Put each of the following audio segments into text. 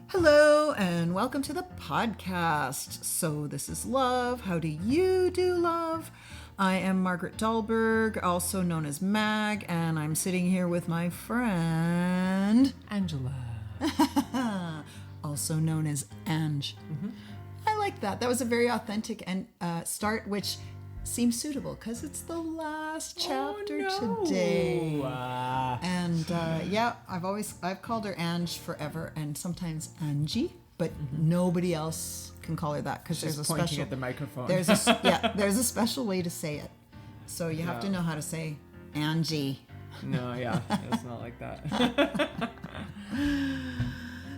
Hello and welcome to the podcast. So this is Love. How do you do, love? I am Margaret Dahlberg, also known as Mag, and I'm sitting here with my friend Angela. also known as Ange. I like that. That was a very authentic and start, which seems suitable because it's the last chapter today. And I've called her Ange forever, and sometimes Angie, but nobody else can call her that because there's a pointing special at the microphone. there's a special way to say it. So you have to know how to say Angie. No, it's not like that.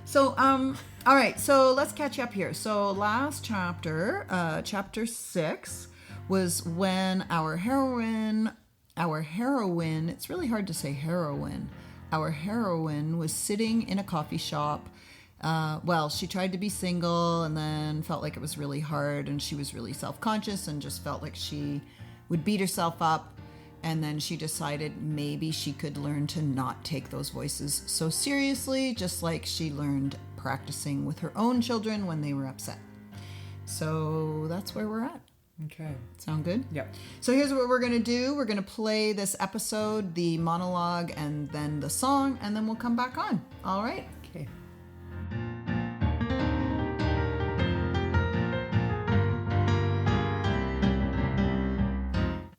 So, all right, so let's catch you up here. So last chapter, chapter 6, was when our heroine, it's really hard to say heroine. Our heroine was sitting in a coffee shop. She tried to be single and then felt like it was really hard, and she was really self-conscious and just felt like she would beat herself up. And then she decided maybe she could learn to not take those voices so seriously, just like she learned practicing with her own children when they were upset. So that's where we're at. Okay. Sound good? Yep. So here's what we're going to do. We're going to play this episode, the monologue, and then the song, and then we'll come back on. All right? Okay.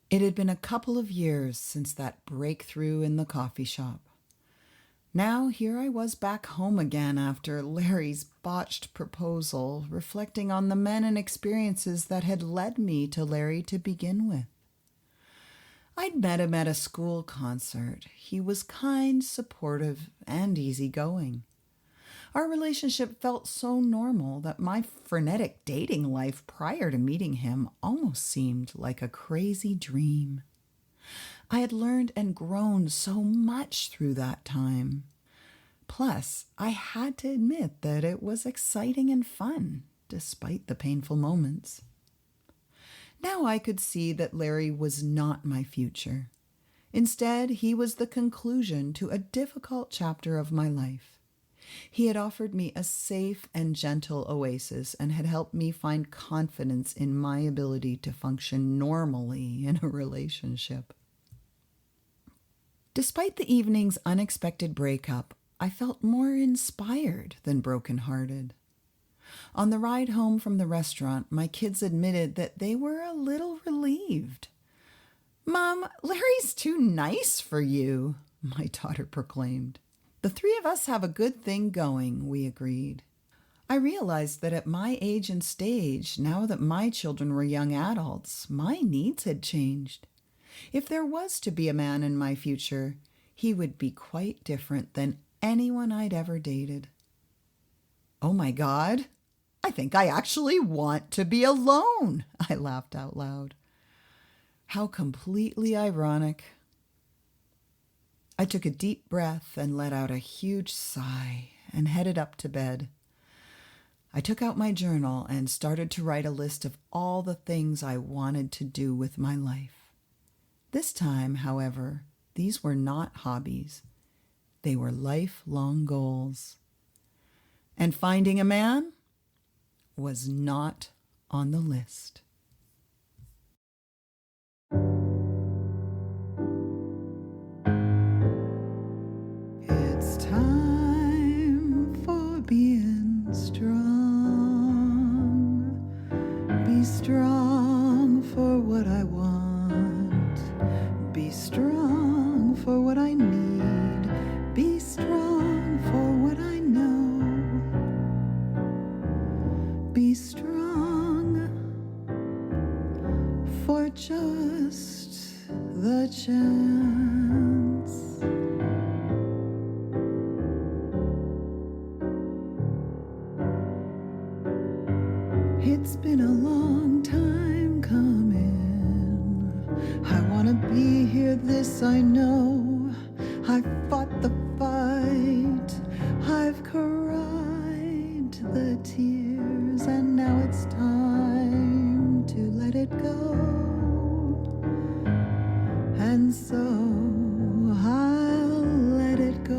It had been a couple of years since that breakthrough in the coffee shop. Now here I was back home again after Larry's botched proposal, reflecting on the men and experiences that had led me to Larry to begin with. I'd met him at a school concert. He was kind, supportive, and easygoing. Our relationship felt so normal that my frenetic dating life prior to meeting him almost seemed like a crazy dream. I had learned and grown so much through that time. Plus, I had to admit that it was exciting and fun, despite the painful moments. Now I could see that Larry was not my future. Instead, he was the conclusion to a difficult chapter of my life. He had offered me a safe and gentle oasis and had helped me find confidence in my ability to function normally in a relationship. Despite the evening's unexpected breakup, I felt more inspired than brokenhearted. On the ride home from the restaurant, my kids admitted that they were a little relieved. "Mom, Larry's too nice for you," my daughter proclaimed. "The three of us have a good thing going," we agreed. I realized that at my age and stage, now that my children were young adults, my needs had changed. If there was to be a man in my future, he would be quite different than anyone I'd ever dated. "Oh my God, I think I actually want to be alone," I laughed out loud. How completely ironic. I took a deep breath and let out a huge sigh and headed up to bed. I took out my journal and started to write a list of all the things I wanted to do with my life. This time, however, these were not hobbies. They were lifelong goals. And finding a man was not on the list. It's time for being strong. Be strong for what I want. Be strong for what I need. Be strong for what I know. Be strong for just the chance. It's been a long time coming. I want to be here, this I know. I've fought the fight. I've cried the tears, and now it's time to let it go. And so I'll let it go.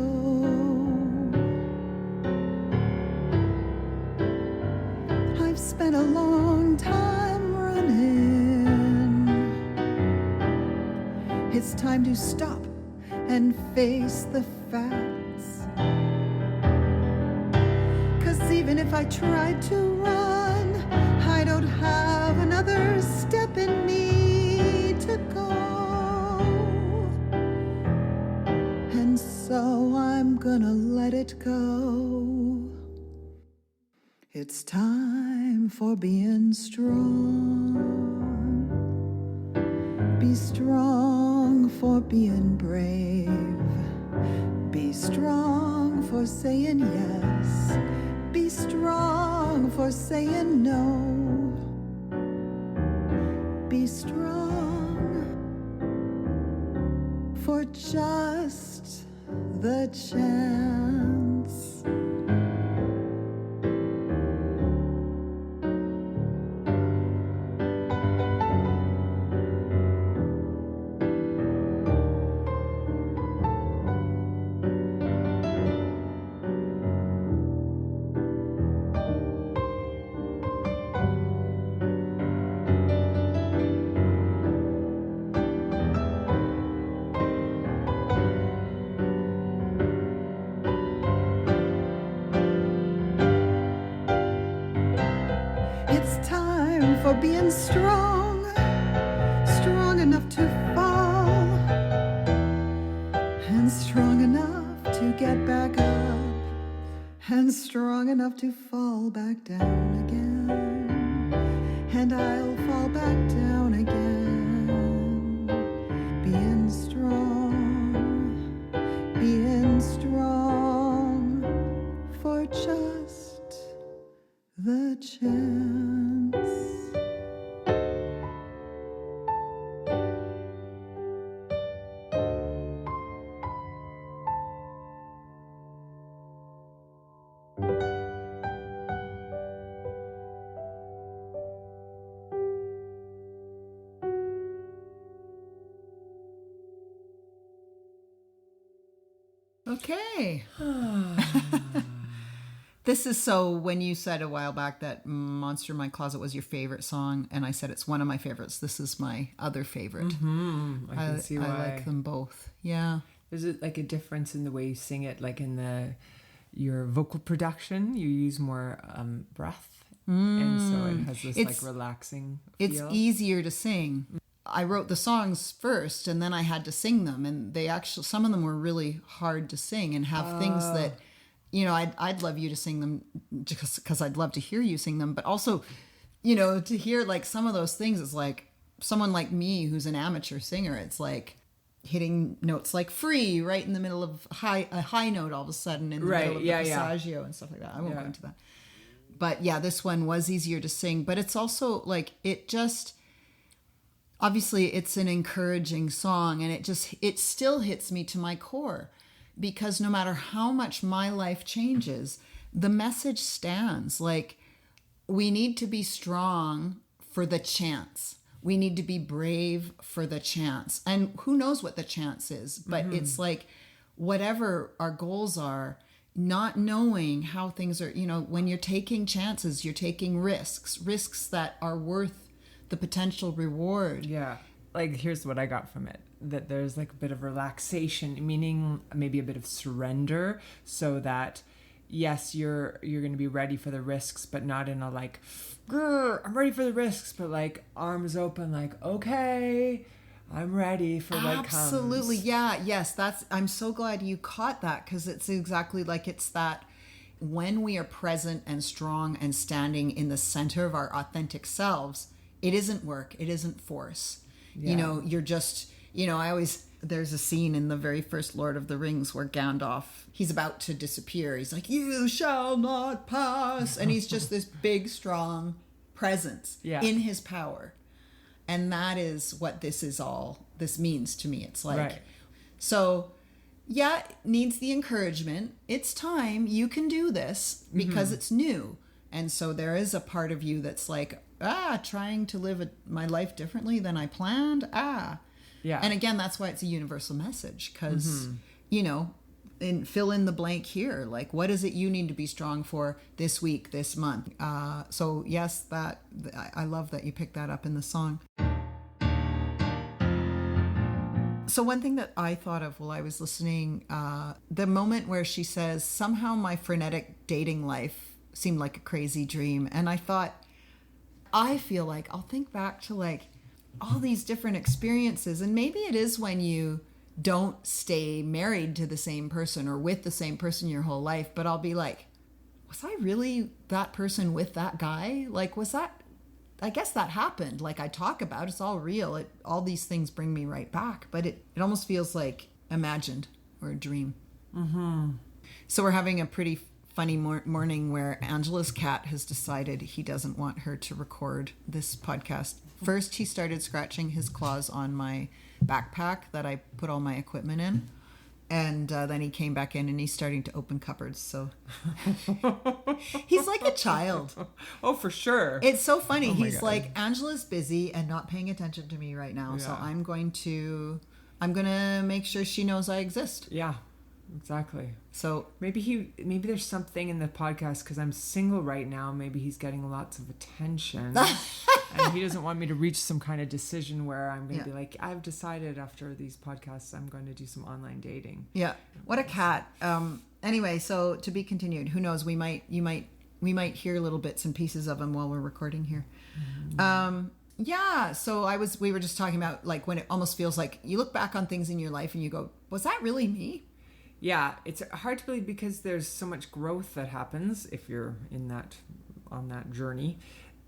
It's time to stop and face the facts. 'Cause even if I tried to run, I don't have another step in me to go. And so I'm gonna let it go. It's time for being strong. Be strong for being brave. Be strong for saying yes. Be strong for saying no. Be strong for just the chance. It's time for being strong, strong enough to fall, and strong enough to get back up, and strong enough to fall back down again, and I'll fall back down again. Being strong for just the chance. Okay. This is so, when you said a while back that Monster in My Closet was your favorite song, and I said it's one of my favorites, this is my other favorite. I can see why. I like them both. Yeah. Is it like a difference in the way you sing it, like in your vocal production? You use more breath, and so it has this like relaxing feel. It's easier to sing. I wrote the songs first, and then I had to sing them, and some of them were really hard to sing and have things that, you know, I'd love you to sing them just because I'd love to hear you sing them, but also, you know, to hear like some of those things is like someone like me who's an amateur singer. It's like hitting notes like free right in the middle of a high note all of a sudden in the middle of the passaggio and stuff like that. I won't go into that. But yeah, this one was easier to sing, but it's also like obviously it's an encouraging song, and it still hits me to my core, because no matter how much my life changes, the message stands. Like, we need to be strong for the chance. We need to be brave for the chance. And who knows what the chance is, but it's like, whatever our goals are, not knowing how things are, you know, when you're taking chances, you're taking risks that are worth the potential reward. Yeah. Like, here's what I got from it. That there's like a bit of relaxation, meaning maybe a bit of surrender, so that yes, you're going to be ready for the risks, but not in a like, I'm ready for the risks, but like arms open, like, okay, I'm ready for what comes. Absolutely. Yeah. Yes. I'm so glad you caught that, because it's exactly like, it's that when we are present and strong and standing in the center of our authentic selves, it isn't work. It isn't force. Yeah. You know, you're just, you know, there's a scene in the very first Lord of the Rings where Gandalf, he's about to disappear. He's like, you shall not pass. And he's just this big, strong presence in his power. And that is what this means to me. It's like, so yeah, it needs the encouragement. It's time. You can do this because it's new. And so there is a part of you that's like, trying to live my life differently than I planned. Yeah. And again, that's why it's a universal message, because, you know, fill in the blank here. Like, what is it you need to be strong for this week, this month? So yes, I love that you picked that up in the song. So one thing that I thought of while I was listening, the moment where she says, somehow my frenetic dating life seemed like a crazy dream. And I thought, I feel like I'll think back to like all these different experiences. And maybe it is when you don't stay married to the same person or with the same person your whole life. But I'll be like, was I really that person with that guy? Like, was that, I guess that happened. Like I talk about, it's all real. All these things bring me right back, but it almost feels like imagined or a dream. Mm-hmm. So we're having a pretty funny morning where Angela's cat has decided he doesn't want her to record this podcast. First, he started scratching his claws on my backpack that I put all my equipment in. And then he came back in and he's starting to open cupboards. So he's like a child. Oh, for sure. It's so funny. Oh He's like, Angela's busy and not paying attention to me right now. Yeah. So I'm going to make sure she knows I exist. Yeah, exactly. So maybe there's something in the podcast because I'm single right now. Maybe he's getting lots of attention. And he doesn't want me to reach some kind of decision where I'm going to be like, I've decided after these podcasts, I'm going to do some online dating. Yeah. What a cat. Anyway, so to be continued. Who knows? We might hear little bits and pieces of him while we're recording here. Mm-hmm. Yeah. So we were just talking about like when it almost feels like you look back on things in your life and you go, was that really me? Yeah. It's hard to believe because there's so much growth that happens if you're on that journey.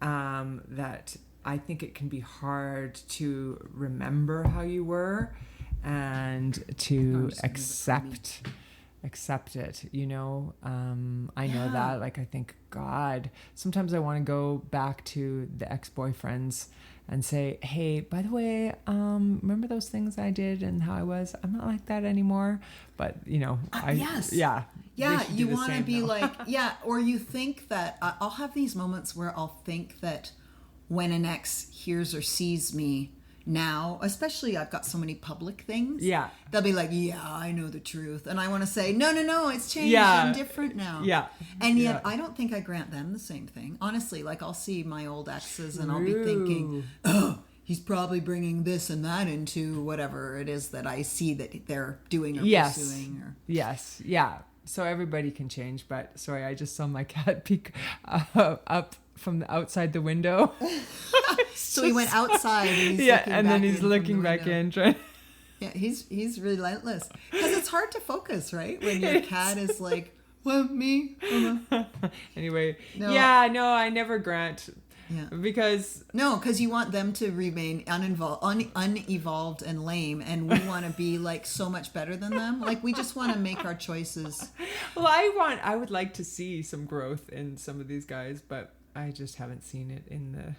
That I think it can be hard to remember how you were and to accept it, you know. I know that, like, I think, God, sometimes I want to go back to the ex-boyfriends and say, hey, by the way, remember those things I did and how I was? I'm not like that anymore. But, you know, yes. Yeah. Yeah, you want to be like, yeah, or you think that, I'll have these moments where I'll think that when an ex hears or sees me now, especially I've got so many public things, they'll be like, yeah, I know the truth. And I want to say, no, it's changed. Yeah. I'm different now. Yeah. And yet I don't think I grant them the same thing. Honestly, like I'll see my old exes and I'll be thinking, oh, he's probably bringing this and that into whatever it is that I see that they're doing or pursuing. Or... Yes. Yeah. So everybody can change, but sorry, I just saw my cat peek up from the outside the window. So he went outside and he's looking back in. Yeah, he's relentless because it's hard to focus, right? When your cat is like, well, me. Anyway, I never grant. Yeah. Because you want them to remain unevolved and lame, and we want to be like so much better than them. Like we just want to make our choices. Well, I would like to see some growth in some of these guys, but I just haven't seen it in the.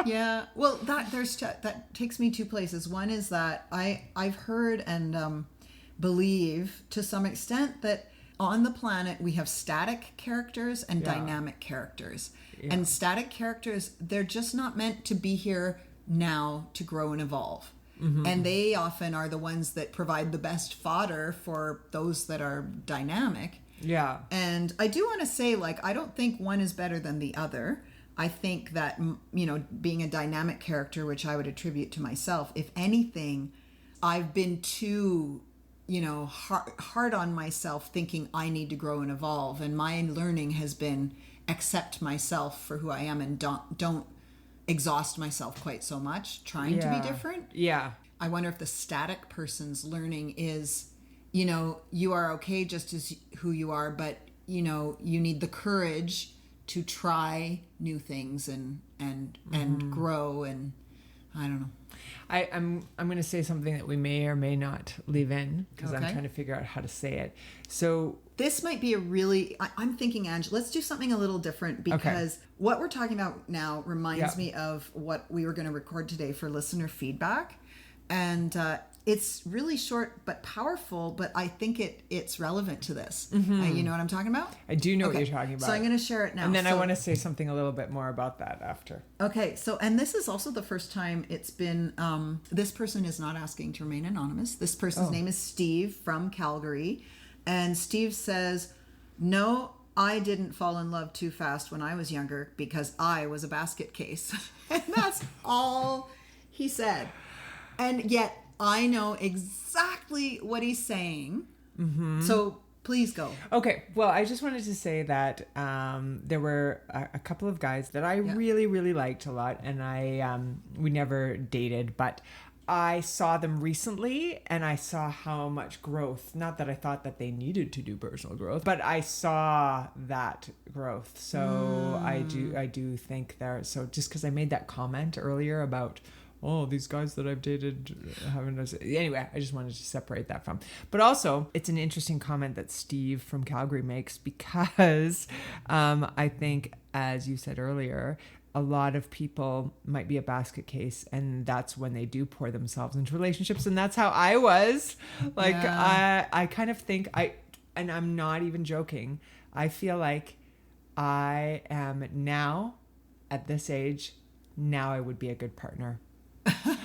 Yeah, well, that takes me two places. One is that I've heard and believe to some extent that on the planet we have static characters and dynamic characters. Yeah. And static characters, they're just not meant to be here now to grow and evolve. Mm-hmm. And they often are the ones that provide the best fodder for those that are dynamic. Yeah. And I do want to say, like, I don't think one is better than the other. I think that, you know, being a dynamic character, which I would attribute to myself, if anything, I've been too, you know, hard on myself thinking I need to grow and evolve. And my learning has been accept myself for who I am and don't exhaust myself quite so much trying to be different. Yeah. I wonder if the static person's learning is, you know, you are okay just as who you are, but, you know, you need the courage to try new things and grow, and I don't know. I'm going to say something that we may or may not leave in because I'm trying to figure out how to say it. So this might be I'm thinking, Angela, let's do something a little different because what we're talking about now reminds me of what we were going to record today for listener feedback. And it's really short but powerful, but I think it's relevant to this. You know what I'm talking about? I do know what you're talking about. So I'm going to share it now. And then I want to say something a little bit more about that after. Okay. So, and this is also the first time it's been, this person is not asking to remain anonymous. This person's name is Steve from Calgary. And Steve says, no, I didn't fall in love too fast when I was younger because I was a basket case. And that's all he said. And yet I know exactly what he's saying. So please go. Okay, well, I just wanted to say that there were a couple of guys that I really, really liked a lot, and we never dated, but I saw them recently, and I saw how much growth. Not that I thought that they needed to do personal growth, but I saw that growth. So I do think there. So just because I made that comment earlier about, oh, these guys that I've dated haven't. Anyway, I just wanted to separate that from. But also, it's an interesting comment that Steve from Calgary makes, because I think, as you said earlier, a lot of people might be a basket case, and that's when they do pour themselves into relationships. And that's how I was. Like, I kind of think and I'm not even joking, I feel like I am now, at this age, now I would be a good partner.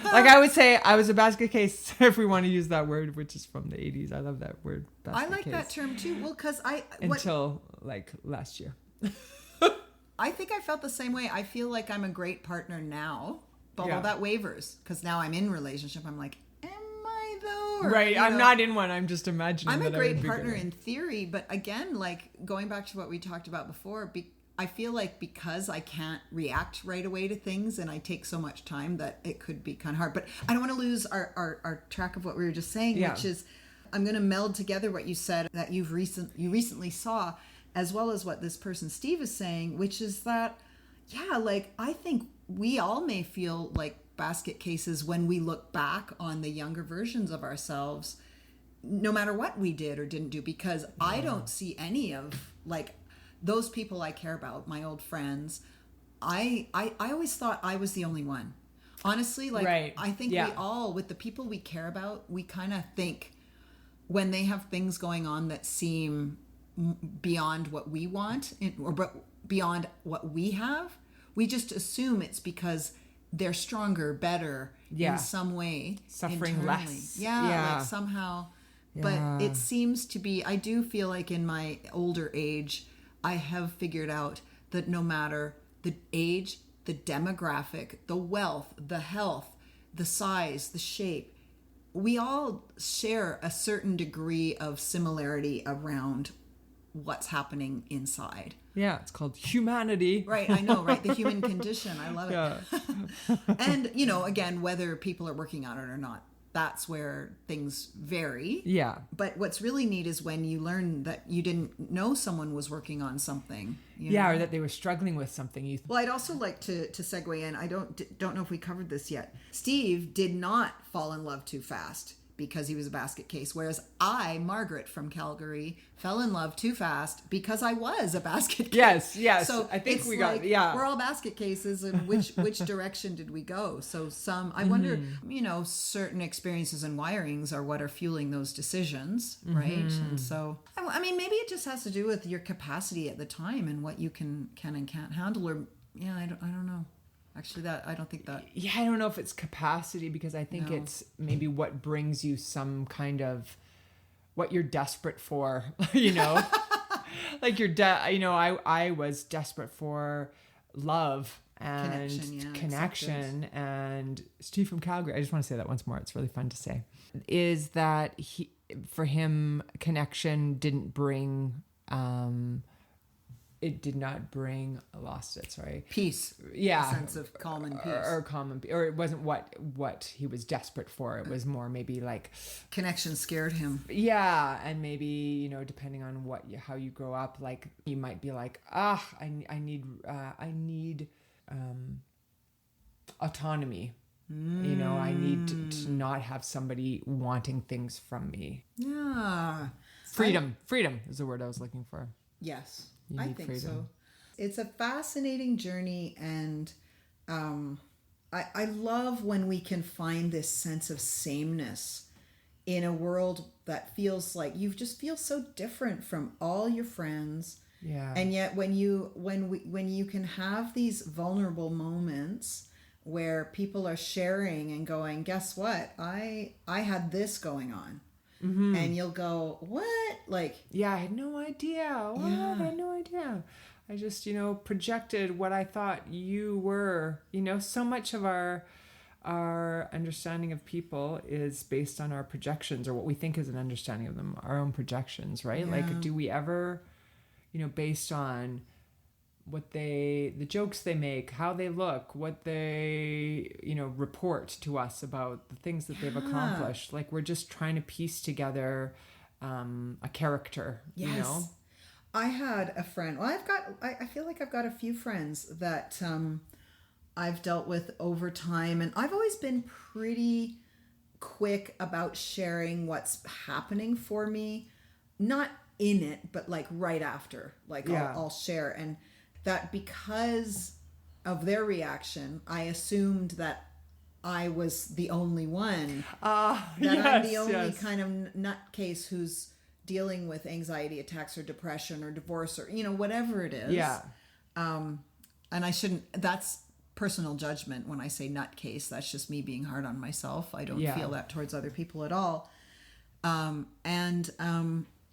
Like, I would say I was a basket case, if we want to use that word, which is from the 80s. I love that word, basket I like case. that term too. Well, because Until like last year. I think I felt the same way. I feel like I'm a great partner now, but all that wavers because now I'm in relationship. I'm like, am I though? Or, right. I'm not in one. I'm just imagining. I'm a great partner in theory, but again, like going back to what we talked about before, I feel like because I can't react right away to things and I take so much time that it could be kind of hard. But I don't want to lose our track of what we were just saying, which is I'm going to meld together what you said that you recently saw, as well as what this person Steve is saying, which is that, like I think we all may feel like basket cases when we look back on the younger versions of ourselves, no matter what we did or didn't do, because I don't see any of like those people I care about, my old friends. I always thought I was the only one. Honestly, like I think we all, with the people we care about, we kind of think when they have things going on that seem beyond what we want or beyond what we have, we just assume it's because they're stronger, better in some way, suffering internally. less. Like somehow. But it seems to be, I do feel like in my older age, I have figured out that no matter the age, the demographic, the wealth, the health, the size, the shape, we all share a certain degree of similarity around what's happening inside. Yeah, it's called humanity. Right, I know, right? The human condition. I love it. And, again, whether people are working on it or not, that's where things vary. Yeah. But what's really neat is when you learn that you didn't know someone was working on something. Or that they were struggling with something. Well, I'd also like to segue in. I don't know if we covered this yet. Steve did not fall in love too fast because he was a basket case, whereas I, Margaret from Calgary, fell in love too fast because I was a basket case. Yes. So I think we like, got, we're all basket cases, and which direction did we go? So I wonder, certain experiences and wirings are what are fueling those decisions, right? And so, I mean, maybe it just has to do with your capacity at the time and what you can and can't handle, or I don't know. Actually, I don't think that. Yeah, I don't know if it's capacity, because I think it's maybe what brings you some kind of what you're desperate for, like I was desperate for love and connection. And Steve from Calgary, I just want to say that once more. It's really fun to say. Is that for him, connection didn't bring. It did not bring, I lost it, sorry. Peace. Yeah. A sense of calm and peace. Or it wasn't what he was desperate for. It was more maybe like... Connection scared him. Yeah. And maybe, depending on how you grow up, like you might be like, I need autonomy. I need to not have somebody wanting things from me. Yeah. Freedom is the word I was looking for. Yes. I think freedom. So. It's a fascinating journey, and I love when we can find this sense of sameness in a world that feels like you just feel so different from all your friends. Yeah. And yet when you can have these vulnerable moments where people are sharing and going, guess what? I had this going on. Mm-hmm. And you'll go, what? Like, I had no idea. I had no idea. I just, projected what I thought you were. So much of our our understanding of people is based on our projections, or what we think is an understanding of them, our own projections, right? Yeah. Like, do we ever, based on the jokes they make, how they look, what they, report to us about the things that they've accomplished. Like, we're just trying to piece together a character, Yes. I had a friend. Well, I feel like I've got a few friends that I've dealt with over time, and I've always been pretty quick about sharing what's happening for me, not in it, but like right after. Like I'll share, and that because of their reaction, I assumed that I was the only one. I'm the only kind of nutcase who's dealing with anxiety attacks or depression or divorce or, whatever it is. Yeah. And I shouldn't, that's personal judgment when I say nutcase. That's just me being hard on myself. I don't feel that towards other people at all.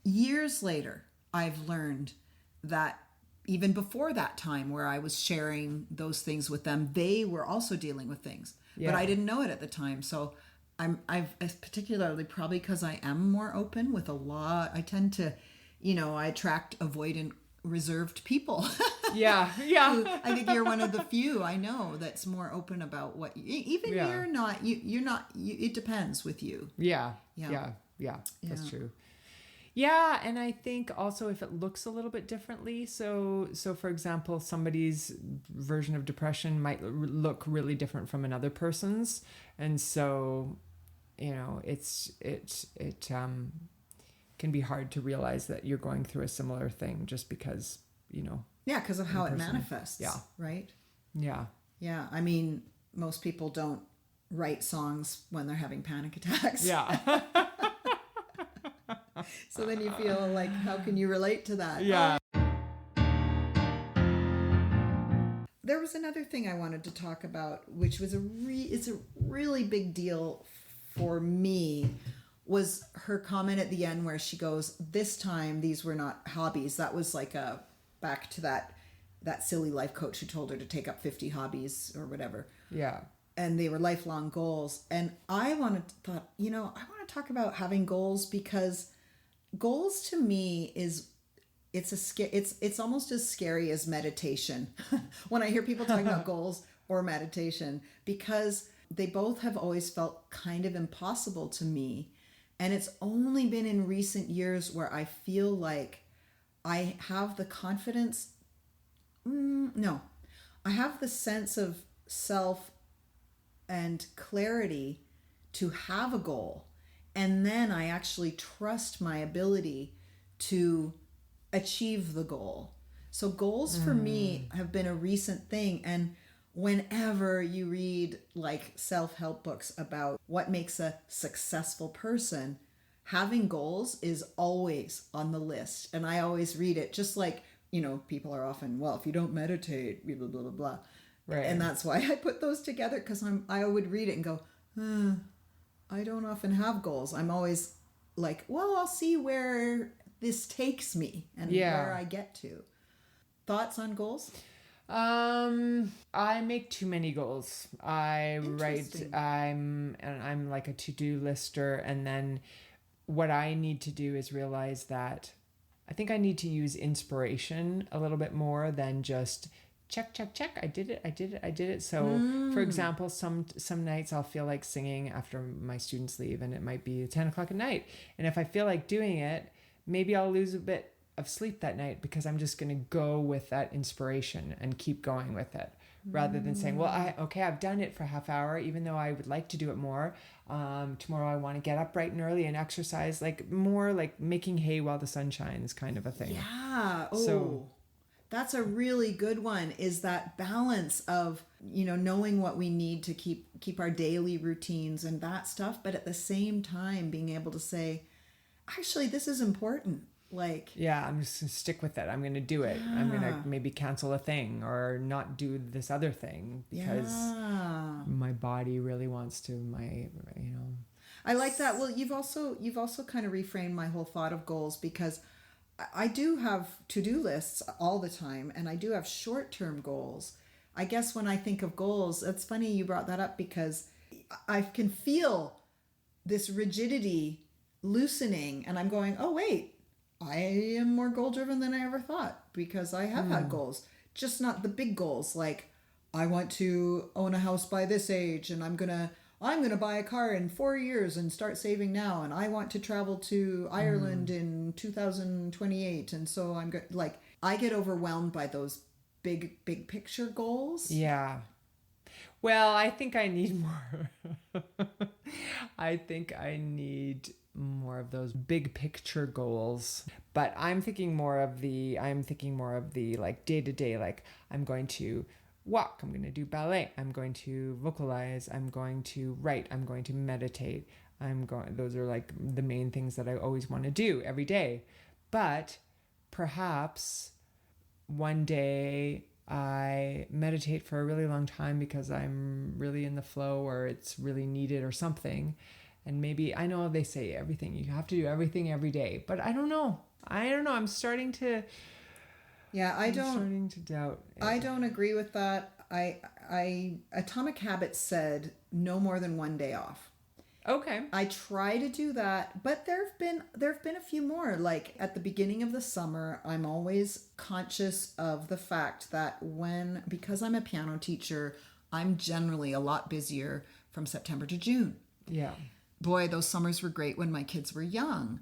Years later, I've learned that even before that time where I was sharing those things with them, they were also dealing with things, but I didn't know it at the time. So I've particularly probably because I am more open with a lot. I tend to, I attract avoidant, reserved people. Yeah. I think you're one of the few I know that's more open about what even you're not. You're not. It depends with you. Yeah. That's true. Yeah, and I think also if it looks a little bit differently, so for example, somebody's version of depression might look really different from another person's, and so it can be hard to realize that you're going through a similar thing just because because of how it manifests. Yeah. Right. Yeah. Yeah. I mean, most people don't write songs when they're having panic attacks. Yeah. So then you feel like, how can you relate to that? Yeah. There was another thing I wanted to talk about, which was it's a really big deal for me, was her comment at the end where she goes, this time these were not hobbies. That was like back to that silly life coach who told her to take up 50 hobbies or whatever. Yeah. And they were lifelong goals. And I want to talk about having goals, because goals to me it's almost as scary as meditation when I hear people talking about goals or meditation, because they both have always felt kind of impossible to me. And it's only been in recent years where I feel like I have the confidence. I have the sense of self and clarity to have a goal. And then I actually trust my ability to achieve the goal. So goals for me have been a recent thing. And whenever you read like self-help books about what makes a successful person, having goals is always on the list. And I always read it, just like, people are often, well, if you don't meditate, blah, blah, blah, blah. Right. And that's why I put those together, because I would read it and go, I don't often have goals. I'm always like, well, I'll see where this takes me and where I get to. Thoughts on goals? I make too many goals. I'm like a to-do lister, and then what I need to do is realize that I think I need to use inspiration a little bit more than just check. I did it. So for example, some nights I'll feel like singing after my students leave, and it might be 10 o'clock at night. And if I feel like doing it, maybe I'll lose a bit of sleep that night because I'm just going to go with that inspiration and keep going with it, rather than saying, well, I've done it for a half hour, even though I would like to do it more. Tomorrow I want to get up bright and early and exercise, like more like making hay while the sun shines kind of a thing. Yeah. Oh, so that's a really good one, is that balance of, knowing what we need to keep our daily routines and that stuff, but at the same time being able to say, actually, this is important. Like, yeah, I'm just gonna stick with it. I'm gonna do it. I'm gonna maybe cancel a thing or not do this other thing because my body really wants to. I like that. Well, you've also kind of reframed my whole thought of goals, because I do have to-do lists all the time, and I do have short-term goals. I guess when I think of goals, it's funny you brought that up, because I can feel this rigidity loosening, and I'm going, oh wait, I am more goal driven than I ever thought, because I have had goals, just not the big goals. Like, I want to own a house by this age, and I'm gonna buy a car in 4 years and start saving now, and I want to travel to Ireland in 2028, and so like, I get overwhelmed by those big picture goals. Yeah. Well, I think I need more. I think I need more of those big picture goals. But I'm thinking more of the like day to day, like I'm going to walk, I'm going to do ballet, I'm going to vocalize, I'm going to write, I'm going to meditate. Those are like the main things that I always want to do every day. But perhaps one day I meditate for a really long time because I'm really in the flow, or it's really needed or something. And maybe, I know they say you have to do everything every day, but I don't know. I'm starting to starting to doubt it. I don't agree with that. Atomic Habits said no more than one day off. Okay. I try to do that, but there've been a few more. Like at the beginning of the summer, I'm always conscious of the fact that because I'm a piano teacher, I'm generally a lot busier from September to June. Yeah. Boy, those summers were great when my kids were young.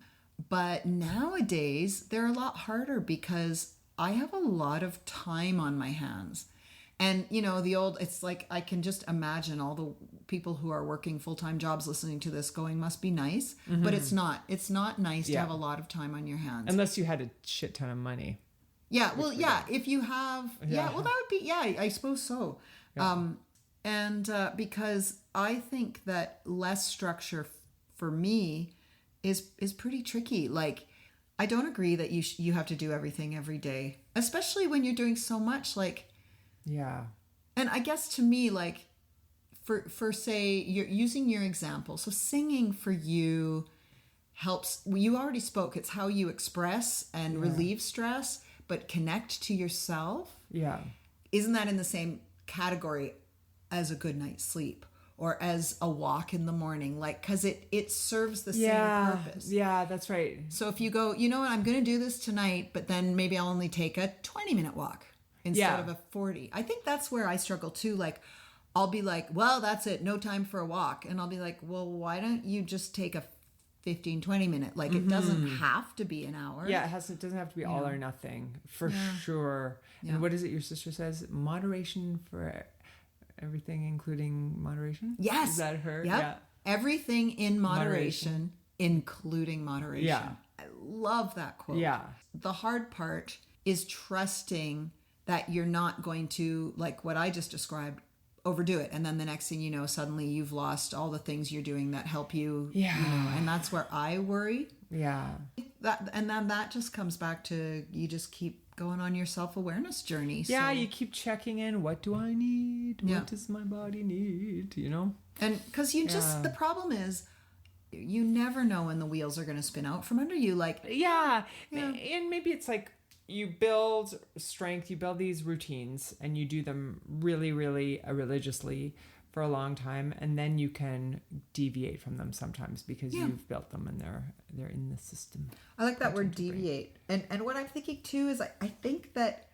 But nowadays, they're a lot harder because I have a lot of time on my hands. And, it's like I can just imagine all the people who are working full-time jobs listening to this going, must be nice. Mm-hmm. But it's not. It's not nice to have a lot of time on your hands. Unless you had a shit ton of money. Yeah, well, yeah, if you have... Yeah, well, that would be... Yeah, I suppose so. Yeah. Because I think that less structure for me is pretty tricky. Like, I don't agree that you have to do everything every day, especially when you're doing so much. Like, yeah. And I guess to me, like, for say, you're using your example. So singing for you helps. You already spoke. It's how you express and relieve stress, but connect to yourself. Yeah. Isn't that in the same category as a good night's sleep or as a walk in the morning? Like, because it serves the same purpose. Yeah, that's right. So if you go, you know what, I'm going to do this tonight, but then maybe I'll only take a 20-minute walk instead of a 40. I think that's where I struggle too. Like, I'll be like, well, that's it, no time for a walk. And I'll be like, well, why don't you just take a 15, 20 minute? Like, it doesn't have to be an hour. Yeah, it doesn't have to be all or nothing, for sure. Yeah. And what is it your sister says? Moderation for everything, including moderation? Yes. Is that her? Yep. Yeah. Everything in moderation, including moderation. Yeah. I love that quote. Yeah. The hard part is trusting that you're not going to, like what I just described, overdo it. And then the next thing you know, suddenly you've lost all the things you're doing that help you. Yeah. And that's where I worry. Yeah. And then that just comes back to, you just keep going on your self-awareness journey. Yeah, you keep checking in. What do I need? What does my body need? And because the problem is, you never know when the wheels are going to spin out from under you. Like, and maybe it's like you build strength, you build these routines, and you do them really, really religiously for a long time, and then you can deviate from them sometimes because you've built them and they're in the system. I like that word, deviate. And what I'm thinking too is I think that,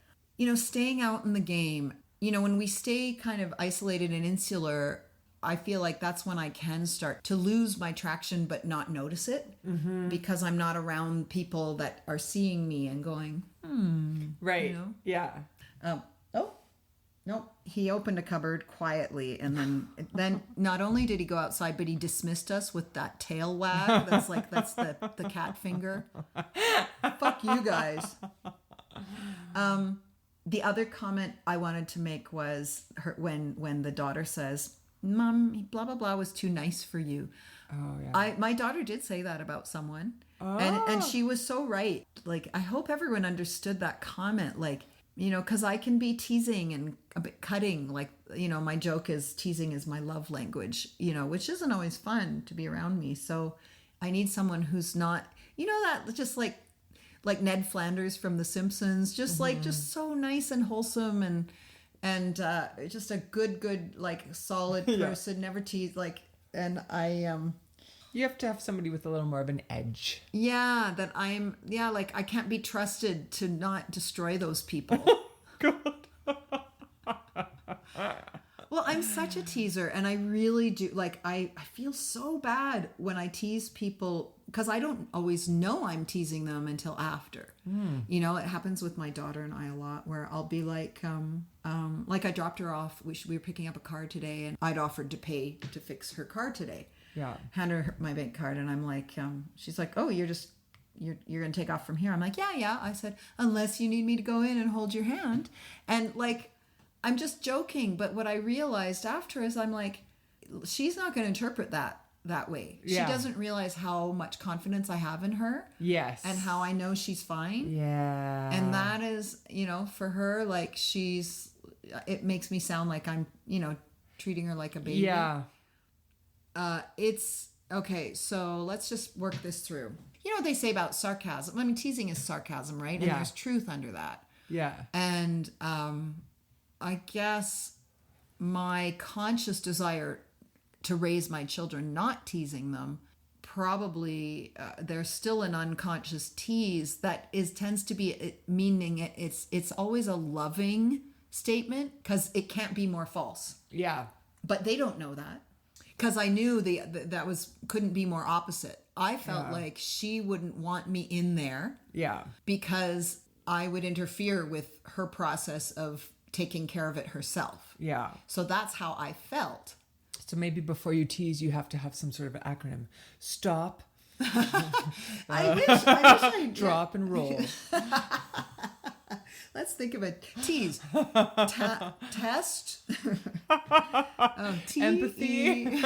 staying out in the game, when we stay kind of isolated and insular, I feel like that's when I can start to lose my traction but not notice it, because I'm not around people that are seeing me and going, Right. Yeah. Nope. He opened a cupboard quietly, and then not only did he go outside, but he dismissed us with that tail wag. That's the cat finger. Fuck you guys. The other comment I wanted to make was when the daughter says, "Mom, blah blah blah was too nice for you." Oh yeah. My daughter did say that about someone, oh. and she was so right. Like, I hope everyone understood that comment. Like, because I can be teasing and a bit cutting. Like, my joke is teasing is my love language. Which isn't always fun to be around me. So I need someone who's not, that just like Ned Flanders from The Simpsons, just just so nice and wholesome and and just a good, like solid person, never teased, like, and You have to have somebody with a little more of an edge. yeah, that like I can't be trusted to not destroy those people. God. Well, I'm such a teaser, and I really do, like, I feel so bad when I tease people, because I don't always know I'm teasing them until after. You know, it happens with my daughter and I a lot, where I'll be like I dropped her off. We were picking up a car today, and I'd offered to pay to fix her car today. Yeah. Hand her my bank card, and I'm like, she's like, oh, you're gonna take off from here. I'm like, yeah. I said, unless you need me to go in and hold your hand, and like, I'm just joking, but what I realized after is I'm like, she's not going to interpret that way. Yeah. She doesn't realize how much confidence I have in her. Yes. And how I know she's fine. Yeah. And that is, you know, for her, like, it makes me sound like I'm, you know, treating her like a baby. Yeah. It's okay. So let's just work this through. You know what they say about sarcasm? I mean, teasing is sarcasm, right? And there's truth under that. Yeah. And, I guess my conscious desire to raise my children not teasing them, probably there's still an unconscious tease that tends to be meaning it's always a loving statement, because it can't be more false. Yeah. But they don't know that, because I knew that couldn't be more opposite. I felt like she wouldn't want me in there. Yeah. Because I would interfere with her process of taking care of it herself. Yeah. So that's how I felt. So maybe before you tease, you have to have some sort of acronym. Stop. I wish I Drop and roll. Let's think of it. Tease. Test. Empathy.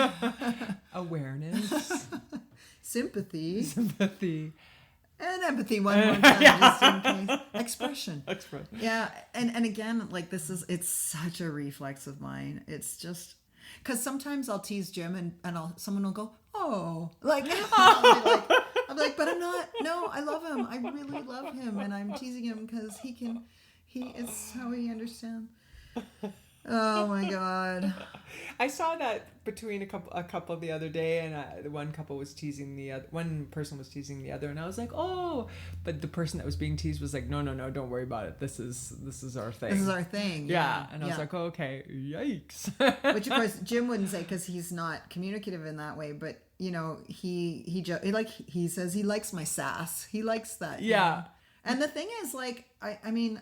Awareness. Sympathy. Sympathy. And empathy one more time, just in case. Expression. Yeah, and again, like, it's such a reflex of mine. It's just, because sometimes I'll tease Jim, and someone will go, oh, like, I'm like, but I'm not, no, I love him. I really love him, and I'm teasing him because it's how he understands. Oh my God. I saw that between a couple the other day, and the one couple was teasing the other. One person was teasing the other, and I was like, "Oh!" But the person that was being teased was like, "No, don't worry about it. This is our thing. This is our thing." Yeah, and I was like, oh, "Okay, yikes." Which of course Jim wouldn't say, because he's not communicative in that way. But you know, he says he likes my sass. He likes that. Yeah. You know? And the thing is, like, I mean,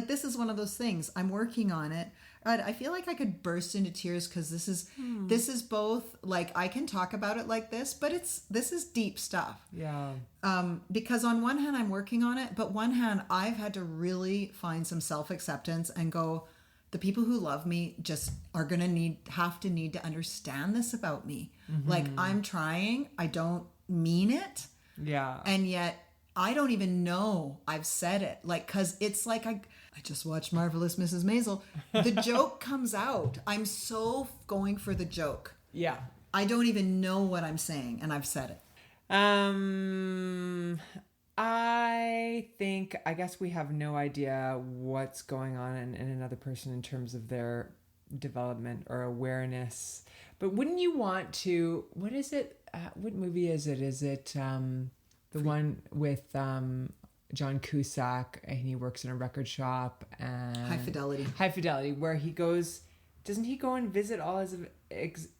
this is one of those things. I'm working on it. I feel like I could burst into tears, because this is both, like, I can talk about it like this, but this is deep stuff. Yeah. Because on one hand I'm working on it, but one hand I've had to really find some self-acceptance and go, the people who love me just are gonna need to understand this about me. Mm-hmm. Like, I'm trying, I don't mean it. Yeah. And yet I don't even know I've said it. Like, because it's like I just watched Marvelous Mrs. Maisel. The joke comes out. I'm so going for the joke. Yeah. I don't even know what I'm saying, and I've said it. I guess we have no idea what's going on in another person in terms of their development or awareness. But wouldn't you want to, what is it? What movie is it? Is it the one with John Cusack, and he works in a record shop, and High Fidelity, where he goes, doesn't he go and visit all his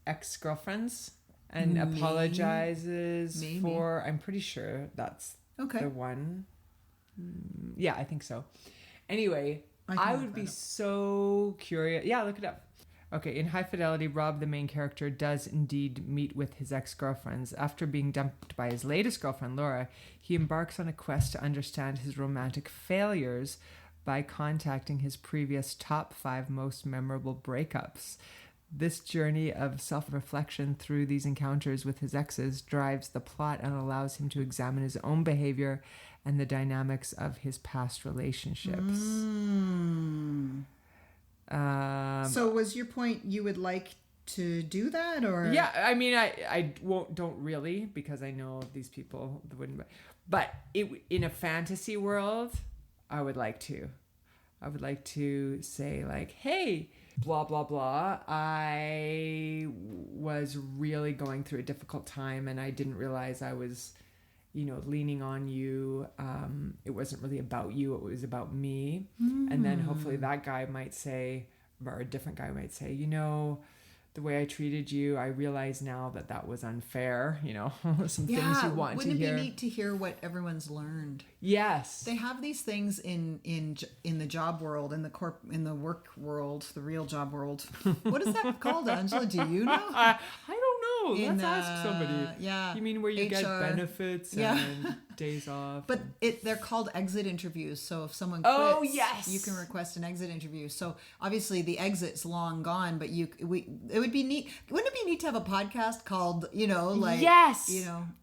ex-girlfriends and apologizes for, I'm pretty sure that's the one. Yeah, I think so. Anyway, I would be so curious. Yeah, look it up. Okay, in High Fidelity, Rob, the main character, does indeed meet with his ex-girlfriends. After being dumped by his latest girlfriend, Laura, he embarks on a quest to understand his romantic failures by contacting his previous top 5 most memorable breakups. This journey of self-reflection through these encounters with his exes drives the plot and allows him to examine his own behavior and the dynamics of his past relationships. So was your point you would like to do that, or? Yeah, I mean, I don't really, because I know these people that wouldn't, but in a fantasy world, I would like to. I would like to say like, hey, blah, blah, blah. I was really going through a difficult time and I didn't realize I was, leaning on you. It wasn't really about you. It was about me. And then hopefully that guy might say, or a different guy might say, the way I treated you, I realize now that was unfair. Some things you want to hear. Wouldn't it be neat to hear what everyone's learned? Yes. They have these things in the job world, in the work world, the real job world. What is that called, Angela? Do you know? I don't know. Let's ask somebody. Yeah. You mean where you get benefits and days off? But they're called exit interviews. So if someone quits, yes, you can request an exit interview. So obviously the exit's long gone, but it would be neat. Wouldn't it be neat to have a podcast called, yes,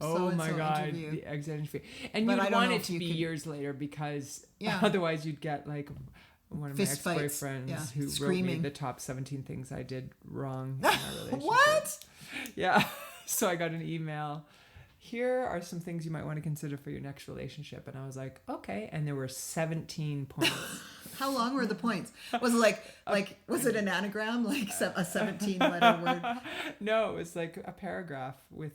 oh my God, interview. The exit interview. And But you'd want it to be years later because otherwise you'd get like one of my ex-boyfriends who screaming. wrote me the top 17 things I did wrong in our relationship. What? Yeah. So I got an email. Here are some things you might want to consider for your next relationship. And I was like, okay. And there were 17 points. How long were the points? Was it was it an anagram, like a 17-letter word? No, it was like a paragraph with,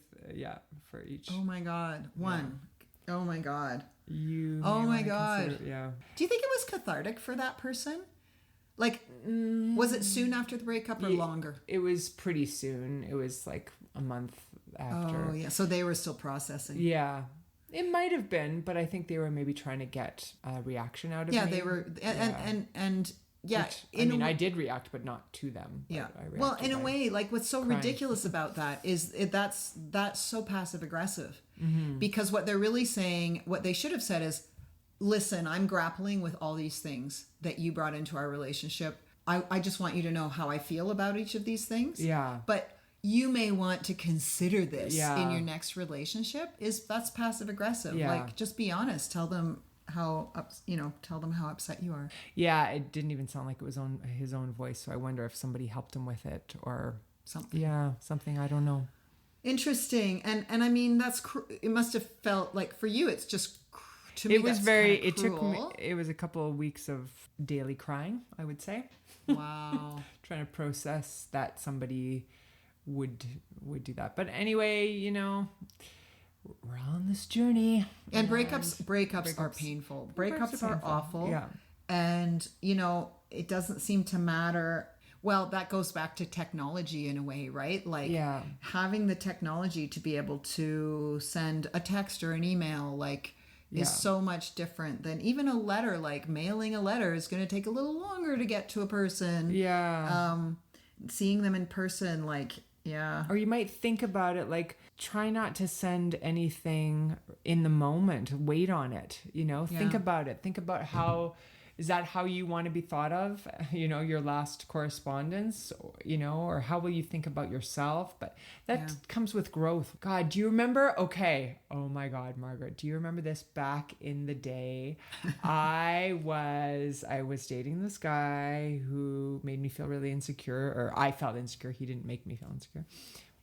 for each. Oh my God. One. Yeah. Oh my God. Oh my God. Yeah. Do you think it was cathartic for that person? Like, was it soon after the breakup or longer? It was pretty soon. It was like a month after. Oh, yeah. So they were still processing. Yeah. It might have been, but I think they were maybe trying to get a reaction out of me. Yeah, they were. And yeah. Which, I did react, but not to them. Yeah. Well, in a way, like what's so ridiculous about that is that's so passive aggressive. Mm-hmm. Because what they're really saying, what they should have said is, listen, I'm grappling with all these things that you brought into our relationship. I just want you to know how I feel about each of these things. Yeah. But you may want to consider this in your next relationship. That's passive aggressive. Yeah. Like, just be honest. Tell them how upset you are. Yeah. It didn't even sound like it was on his own voice. So I wonder if somebody helped him with it or something. Yeah. Something. I don't know. Interesting. And I mean, it must have felt like for you, it's just, to me, it was very, it took me, it was a couple of weeks of daily crying, I would say. Wow. Trying to process that somebody would do that. But anyway, we're on this journey. And breakups are painful. Breakups are awful. Yeah. And, it doesn't seem to matter. Well, that goes back to technology in a way, right? Like having the technology to be able to send a text or an email, is so much different than even a letter. Like mailing a letter is going to take a little longer to get to a person. Yeah. Seeing them in person, Or you might think about it like, try not to send anything in the moment. Wait on it. Think about it. Think about is that how you want to be thought of? Your last correspondence, or how will you think about yourself? But that comes with growth. God, do you remember? Okay. Oh my God, Margaret, do you remember this back in the day? I was dating this guy who made me feel really insecure, or I felt insecure. He didn't make me feel insecure.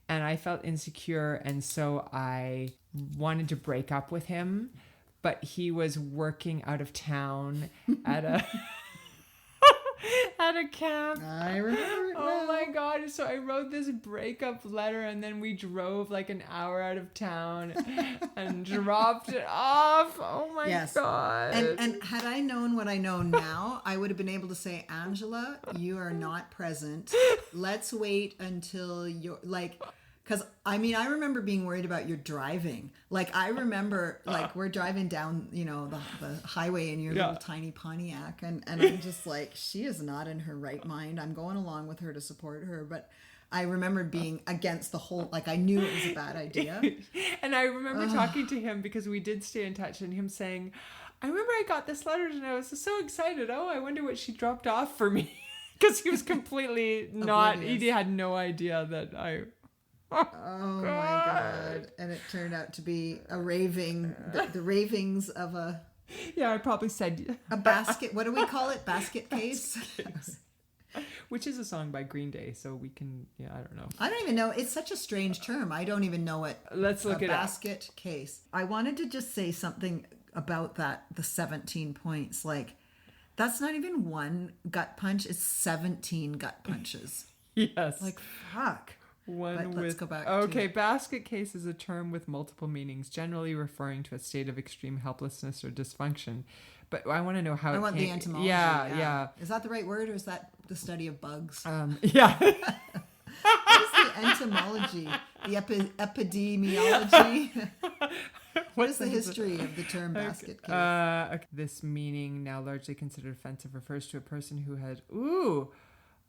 And I felt insecure. And so I wanted to break up with him. But he was working out of town at a camp. I remember it Oh now. my God. So I wrote this breakup letter and then we drove like an hour out of town and dropped it off. Oh my God. And had I known what I know now, I would have been able to say, Angela, you are not present. Let's wait until you're because, I remember being worried about your driving. I remember, we're driving down, the highway in your little tiny Pontiac. And I'm just like, she is not in her right mind. I'm going along with her to support her. But I remember being against the whole, I knew it was a bad idea. And I remember talking to him because we did stay in touch and him saying, I remember I got this letter and I was so excited. Oh, I wonder what she dropped off for me. Because he was completely he had no idea that I... Oh my God. And it turned out to be a raving, the ravings of a... Yeah, I probably said... A basket, what do we call it? Basket case? Which is a song by Green Day, so we can... Yeah, I don't know. I don't even know. It's such a strange term. I don't even know it. Let's look it up. A basket case. I wanted to just say something about the 17 points. That's not even one gut punch. It's 17 gut punches. Yes. Like, fuck. One But with, let's go back okay, to... basket case is a term with multiple meanings, generally referring to a state of extreme helplessness or dysfunction. But I want to know how I it want came. the entomology. Yeah. Is that the right word, or is that the study of bugs? Yeah. What is the entomology? The epidemiology? What is the history of the term basket case? Okay. This meaning, now largely considered offensive, refers to a person who had,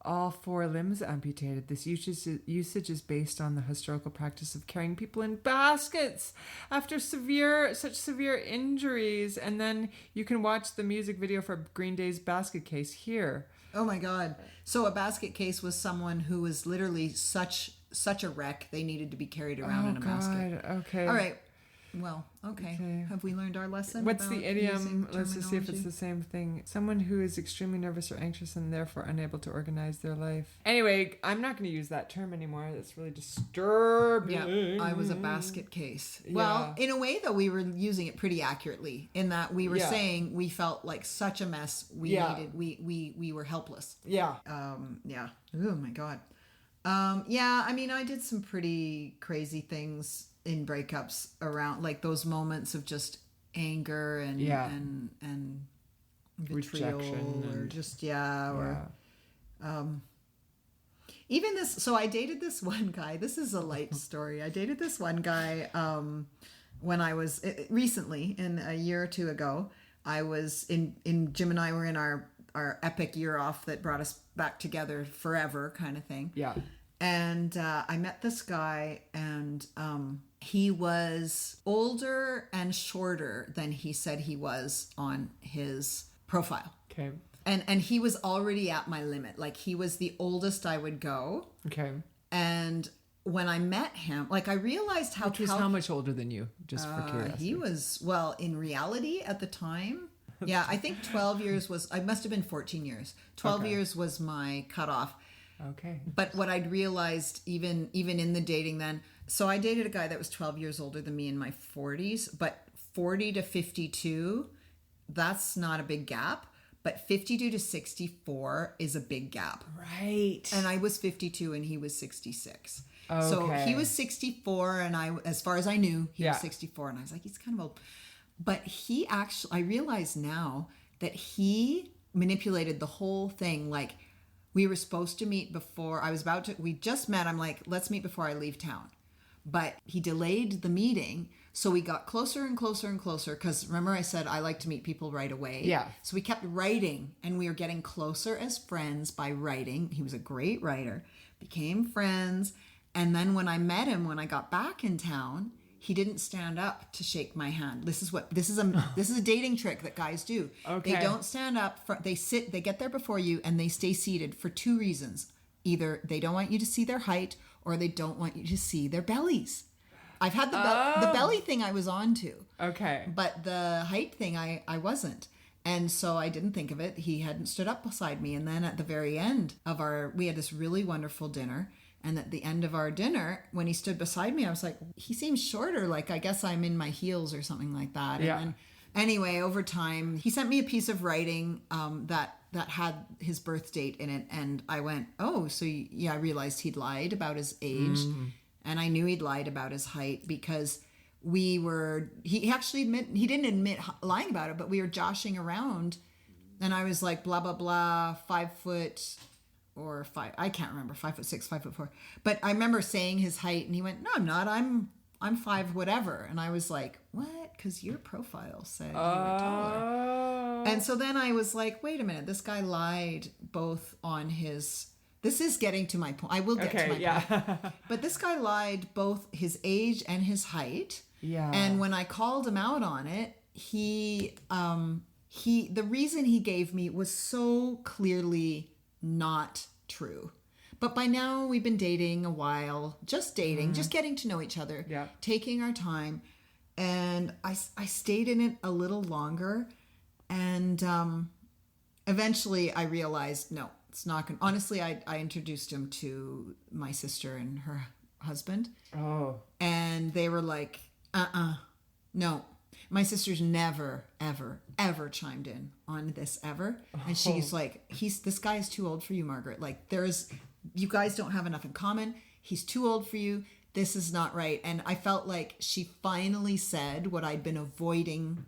all 4 limbs amputated. This usage is based on the historical practice of carrying people in baskets after such severe injuries. And then you can watch the music video for Green Day's Basket Case here. Oh my God. So a basket case was someone who was literally such a wreck, they needed to be carried around in a basket. Okay. All right. Well, okay. Have we learned our lesson? What's about the idiom? using Let's just see if it's terminology? the same thing. Someone who is extremely nervous or anxious and therefore unable to organize their life. Anyway, I'm not going to use that term anymore. That's really disturbing. Yeah, I was a basket case. Well, in a way, though, we were using it pretty accurately in that we were saying we felt like such a mess. We were helpless. Yeah. Yeah. Oh my God. Yeah, I mean, I did some pretty crazy things in breakups around like those moments of just anger and betrayal or just even this. So I dated this one guy. This is a light story. I dated this one guy when I was recently, in a year or two ago. I was in Jim and I were in our epic year off that brought us back together forever kind of thing. Yeah. And I met this guy, and he was older and shorter than he said he was on his profile. Okay. And he was already at my limit. Like, he was the oldest I would go. Okay. And when I met him, like, I realized how... Which was how much older than you, just for curiosity? He was, well, in reality at the time... Yeah, I think 12 years was... I must have been 14 years. 12 years was my cutoff. Okay. But what I'd realized even in the dating then... So I dated a guy that was 12 years older than me in my 40s. But 40 to 52, that's not a big gap. But 52 to 64 is a big gap. Right. And I was 52 and he was 66. Okay. So he was 64 and I, as far as I knew, he was 64. And I was like, he's kind of old. But he actually, I realize now that he manipulated the whole thing. Like, we were supposed to meet before, we just met. I'm like, let's meet before I leave town. But he delayed the meeting. So we got closer and closer and closer. Because remember I said I like to meet people right away. Yeah. So we kept writing, and we were getting closer as friends by writing. He was a great writer. Became friends. And then when I met him, when I got back in town, he didn't stand up to shake my hand. This is a dating trick that guys do. Okay. They don't stand up. They get there before you, and they stay seated for 2 reasons. Either they don't want you to see their height, or they don't want you to see their bellies. I've had the belly thing I was on to. Okay. But the height thing I wasn't. And so I didn't think of it. He hadn't stood up beside me. And then at the very end of we had this really wonderful dinner. And at the end of our dinner, when he stood beside me, I was like, he seems shorter. Like, I guess I'm in my heels or something like that. Yeah. And then, anyway, over time, he sent me a piece of writing that had his birth date in it. And I went, oh, so yeah, I realized he'd lied about his age. And I knew he'd lied about his height because he didn't admit lying about it, but we were joshing around. And I was like, blah, blah, blah, 5 foot... or 5, I can't remember, 5'6", 5'4". But I remember saying his height, and he went, "No, I'm not. I'm 5 whatever." And I was like, "What?" Because your profile said you were taller. And so then I was like, "Wait a minute. This guy lied both on his." This is getting to my point. I will get to my point. But this guy lied both his age and his height. Yeah. And when I called him out on it, the reason he gave me was so clearly not true. But by now we've been dating a while, just dating, just getting to know each other, taking our time. And I stayed in it a little longer. And eventually I realized, no, it's not going to. Honestly, I introduced him to my sister and her husband. Oh. And they were like, no. My sister's never, ever, ever chimed in on this ever. And she's like, this guy is too old for you, Margaret. Like, you guys don't have enough in common. He's too old for you. This is not right. And I felt like she finally said what I'd been avoiding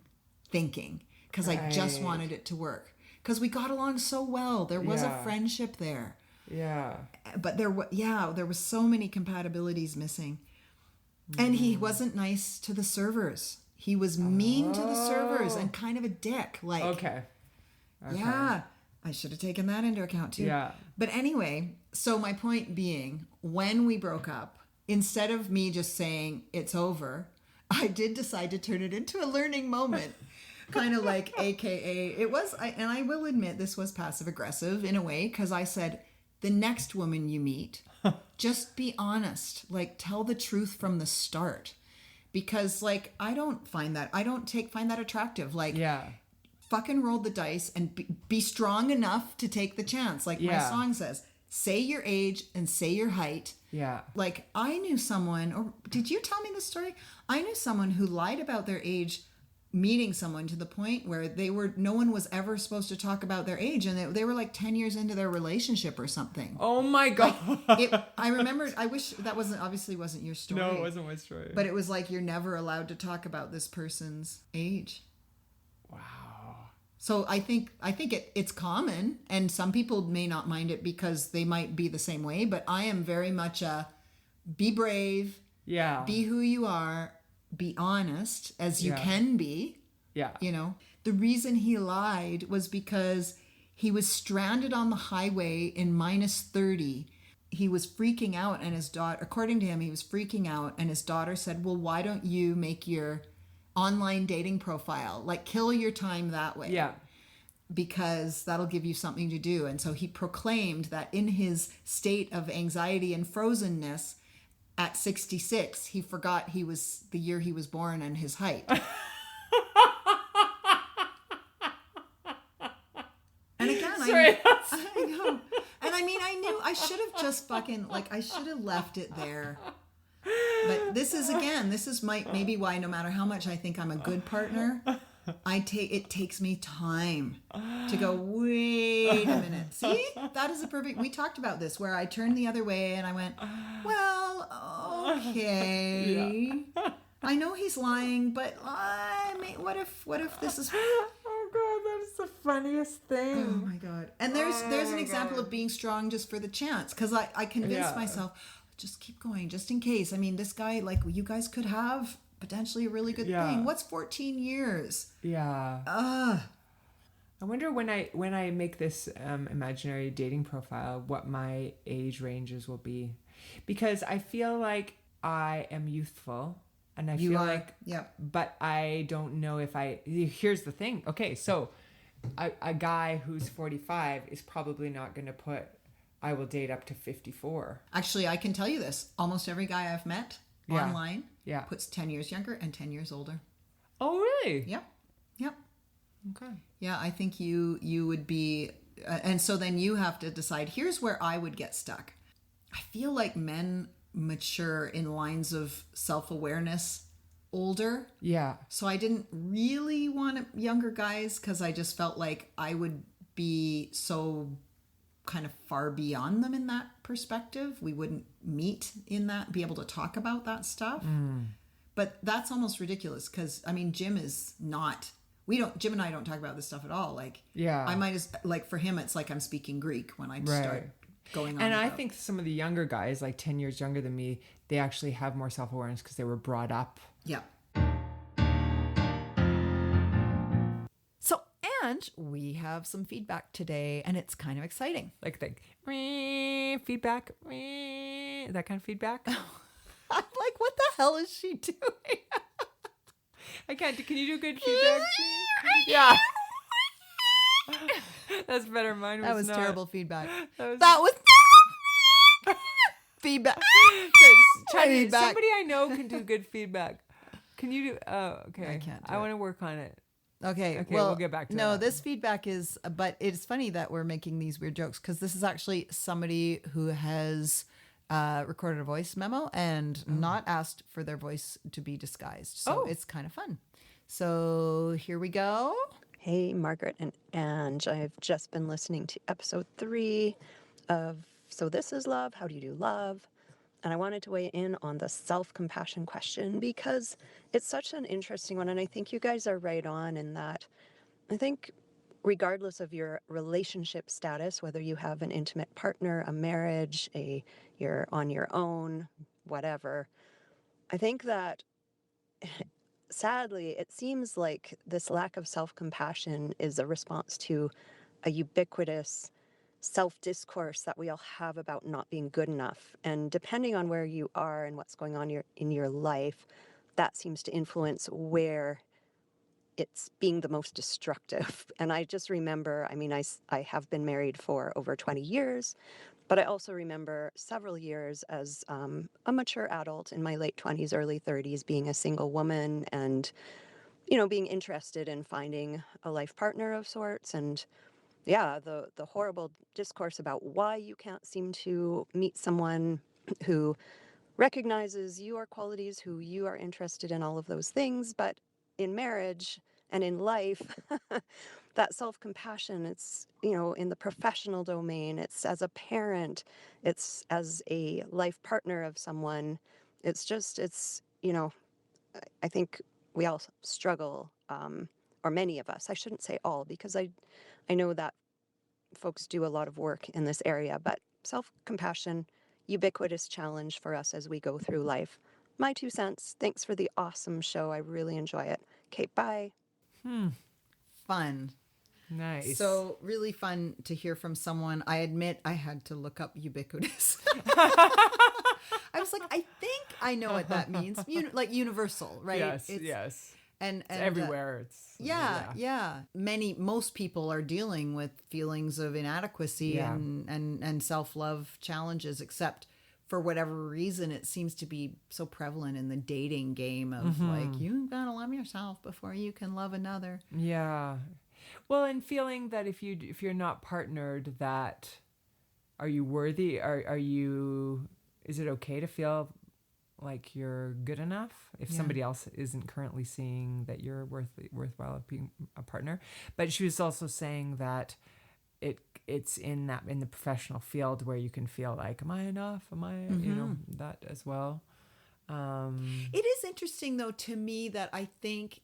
thinking, because I just wanted it to work. Because we got along so well. There was a friendship there. Yeah. But there was so many compatibilities missing. And he wasn't nice to the servers. He was mean to the servers and kind of a dick. Like, Okay. yeah, I should have taken that into account too. Yeah. But anyway, so my point being, when we broke up, instead of me just saying it's over, I did decide to turn it into a learning moment. Kind of like, AKA, it was, and I will admit this was passive aggressive in a way, because I said, the next woman you meet, just be honest. Like, tell the truth from the start. Because, like, I don't find that attractive. Like, fucking roll the dice and be strong enough to take the chance. Like my song says, say your age and say your height. Yeah. Like, I knew someone, or did you tell me this story? I knew someone who lied about their age meeting someone to the point where no one was ever supposed to talk about their age, and they were like 10 years into their relationship or something. Oh my God. I remember, I wish that obviously wasn't your story. No, it wasn't my story. But it was like, you're never allowed to talk about this person's age. Wow. So I think it's common, and some people may not mind it because they might be the same way, but I am very much be brave. Yeah. Be who you are. Be honest as you can be. Yeah. You know, the reason he lied was because he was stranded on the highway in -30. He was freaking out, and his daughter, according to him, he was freaking out, and his daughter said, well, why don't you make your online dating profile, like, kill your time that way? Yeah. Because that'll give you something to do. And so he proclaimed that in his state of anxiety and frozenness, at 66, he forgot he was the year he was born and his height. And again, I know. And I mean, I knew I should have just I should have left it there. But this is maybe why, no matter how much I think I'm a good partner, it takes me time to go, wait a minute. See, that is we talked about this, where I turned the other way and I went, well, okay. I know he's lying, but what if this is... Oh God, that is the funniest thing. Oh my God. And there's an example of being strong just for the chance, because I convinced myself, just keep going, just in case. I mean, this guy, like, you guys could have potentially a really good thing. What's 14 years? Yeah. I wonder when I make this imaginary dating profile, what my age ranges will be, because I feel like I am youthful, and but I don't know if here's the thing. Okay, so a guy who's 45 is probably not going to put, I will date up to 54. Actually, I can tell you this. Almost every guy I've met online puts 10 years younger and 10 years older. Oh, really? Yep. Okay. Yeah, I think you would be... and so then you have to decide, here's where I would get stuck. I feel like men mature in lines of self-awareness older. Yeah. So I didn't really want younger guys, because I just felt like I would be so kind of far beyond them in that perspective. We wouldn't meet in that, be able to talk about that stuff. But that's almost ridiculous, because I mean, Jim and I don't talk about this stuff at all. Like, I might for him, it's like I'm speaking Greek when I start going on. And I think some of the younger guys, like 10 years younger than me, they actually have more self-awareness because they were brought up. Yeah. So, and we have some feedback today, and it's kind of exciting. Like feedback, that kind of feedback. I'm like, what the hell is she doing? I can't. Can you do good feedback? Yeah. That's better. Mine was That was not. terrible feedback. That was feedback. Feedback. Somebody I know can do good feedback. Can you do? Oh, okay. I can't. I want to work on it. Okay. Well, we'll get back to that. No, this feedback is, but it's funny that we're making these weird jokes, because this is actually somebody who has recorded a voice memo and not asked for their voice to be disguised. So it's kind of fun. So here we go. Hey, Margaret and Ange. I've just been listening to episode 3 of So This Is Love, How Do You Do Love? And I wanted to weigh in on the self-compassion question because it's such an interesting one. And I think you guys are right on in that. I think regardless of your relationship status, whether you have an intimate partner, a marriage, you're on your own, whatever, I think that sadly, it seems like this lack of self compassion is a response to a ubiquitous self discourse that we all have about not being good enough. And depending on where you are and what's going on in your life, that seems to influence where it's being the most destructive. And I just remember, I mean, I have been married for over 20 years, but I also remember several years as a mature adult in my late 20s, early 30s, being a single woman and, being interested in finding a life partner of sorts. And yeah, the horrible discourse about why you can't seem to meet someone who recognizes your qualities, who you are interested in, all of those things. But in marriage and in life, that self-compassion, it's, in the professional domain, it's as a parent, it's as a life partner of someone. I think we all struggle, or many of us, I shouldn't say all, because I know that folks do a lot of work in this area, but self-compassion, ubiquitous challenge for us as we go through life. My 2 cents. Thanks for the awesome show. I really enjoy it. Okay, bye. Fun. Nice. So really fun to hear from someone. I admit I had to look up ubiquitous. I was like, I think I know what that means. Like universal, right? Yes, yes. And It's everywhere. Yeah. Most people are dealing with feelings of inadequacy Yeah. and self-love challenges, except for whatever reason, it seems to be so prevalent in the dating game of like, you gotta love yourself before you can love another. Yeah. Well, and feeling that if you're not partnered, that are you worthy? Are you? Is it okay to feel like you're good enough if somebody else isn't currently seeing that you're worthwhile of being a partner? But she was also saying that it's in the professional field where you can feel like, am I enough? Am I that as well? It is interesting though to me that I think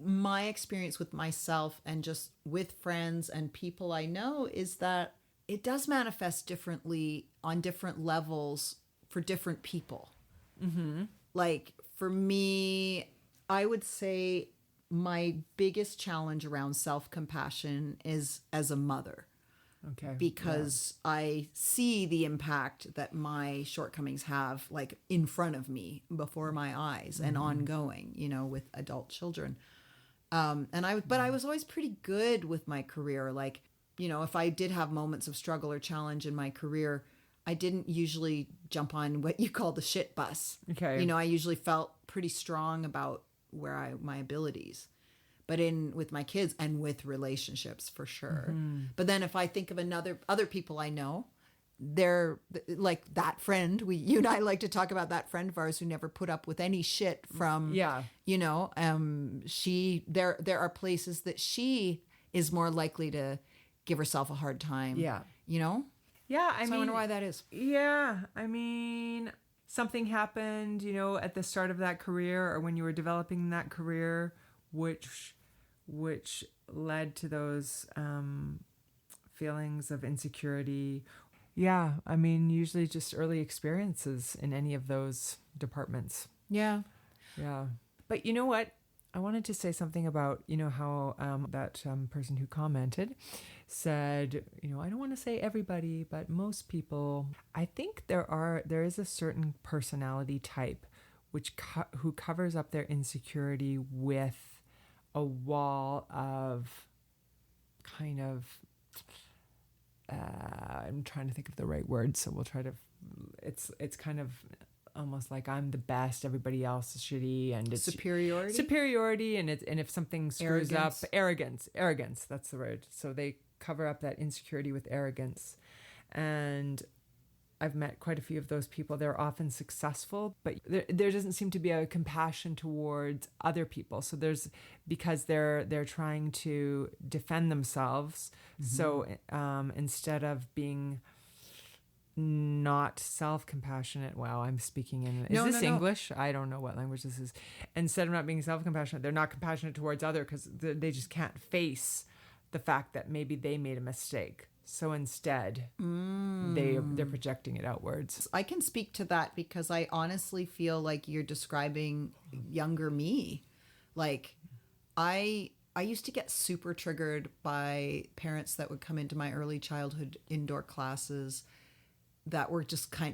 my experience with myself and just with friends and people I know is that it does manifest differently on different levels for different people. Mm-hmm. Like for me, I would say my biggest challenge around self-compassion is as a mother. Okay. Because I see the impact that my shortcomings have like in front of me before my eyes and ongoing, with adult children. But I was always pretty good with my career. Like, if I did have moments of struggle or challenge in my career, I didn't usually jump on what you call the shit bus. Okay. I usually felt pretty strong about my abilities, but with my kids and with relationships for sure. But then if I think of other people I know, they're like that friend. You and I like to talk about that friend of ours who never put up with any shit from, there are places that she is more likely to give herself a hard time. Yeah. Yeah. I wonder why that is. Yeah. I mean, something happened, at the start of that career or when you were developing that career, which led to those feelings of insecurity. Yeah, I mean, usually just early experiences in any of those departments. Yeah. Yeah. But you know what? I wanted to say something about, how that person who commented said, I don't want to say everybody, but most people. I think there is a certain personality type who covers up their insecurity with a wall of kind of I'm trying to think of the right word, so we'll try to. It's kind of almost like I'm the best, everybody else is shitty, and it's superiority, and if something screws up, arrogance. That's the word. So they cover up that insecurity with arrogance, and I've met quite a few of those people. They're often successful, but there doesn't seem to be a compassion towards other people. So because they're trying to defend themselves. So instead of being not self-compassionate, wow, I'm speaking in, is this English? I don't know what language this is. Instead of not being self-compassionate, they're not compassionate towards others because they just can't face the fact that maybe they made a mistake. So instead, they're projecting it outwards. I can speak to that because I honestly feel like you're describing younger me. Like I used to get super triggered by parents that would come into my early childhood indoor classes that were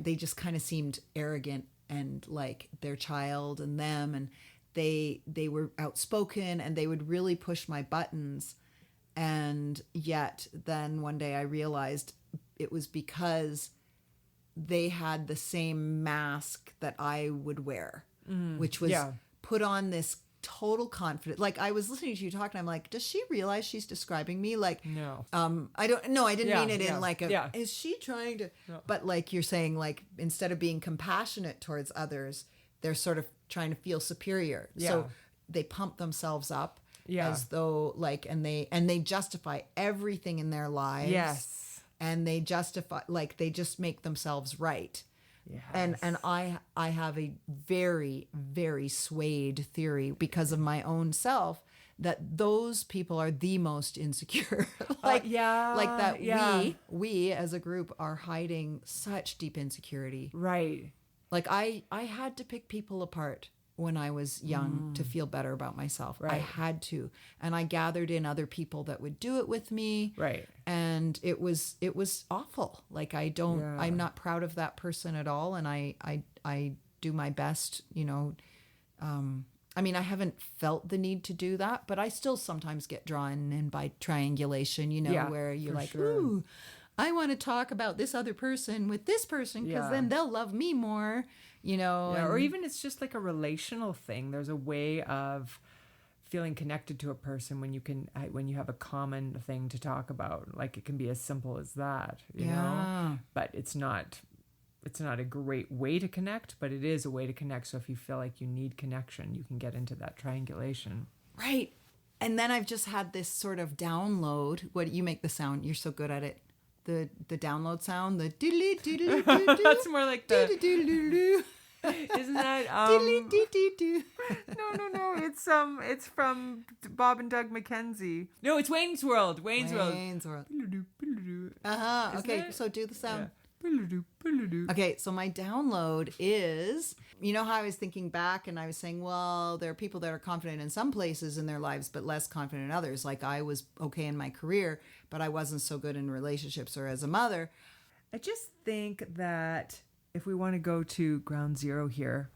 they just kind of seemed arrogant and like their child and them, and they were outspoken and they would really push my buttons. And yet then one day I realized it was because they had the same mask that I would wear, which was put on this total confidence. Like I was listening to you talk and I'm like, does she realize she's describing me? Like, no, I didn't mean it in like is she trying to, but like you're saying, like, instead of being compassionate towards others, they're sort of trying to feel superior. So they pump themselves up. As though like, and they justify everything in their lives. Yes. And they justify, like, they just make themselves right. Yes. And I have a very, very swayed theory because of my own self that those people are the most insecure. Like that we as a group are hiding such deep insecurity. Right. Like I had to pick people apart when I was young to feel better about myself. Right. I had to. And I gathered in other people that would do it with me. Right. And it was awful. Like I'm not proud of that person at all. And I do my best, you know. I mean, I haven't felt the need to do that, but I still sometimes get drawn in by triangulation, you know, where you're like, ooh, I want to talk about this other person with this person because then they'll love me more, you know. Yeah, or even it's just like a relational thing. There's a way of feeling connected to a person when you have a common thing to talk about. Like it can be as simple as that, you know. But it's not a great way to connect, but it is a way to connect. So if you feel like you need connection, you can get into that triangulation. Right. And then I've just had this sort of download. What you make the sound? You're so good at it. The download sound, the doodly doodly doodly. That's more like the doodly. Isn't that doodly doodly? No. It's from Bob and Doug McKenzie. No, it's Wayne's World. Wayne's World. Okay, so do the sound. Yeah. Okay, so my download is, you know how I was thinking back and I was saying, well, there are people that are confident in some places in their lives, but less confident in others. Like I was okay in my career, but I wasn't so good in relationships or as a mother. I just think that if we want to go to ground zero here,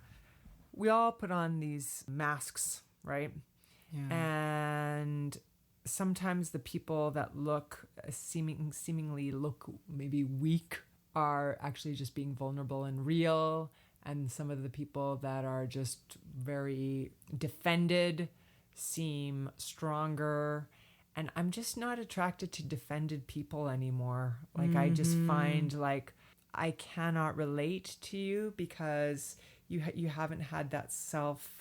we all put on these masks, right? Yeah. And sometimes the people that look seemingly look maybe weak are actually just being vulnerable and real, and some of the people that are just very defended seem stronger, and I'm just not attracted to defended people anymore. Like I just find like I cannot relate to you because you haven't had that self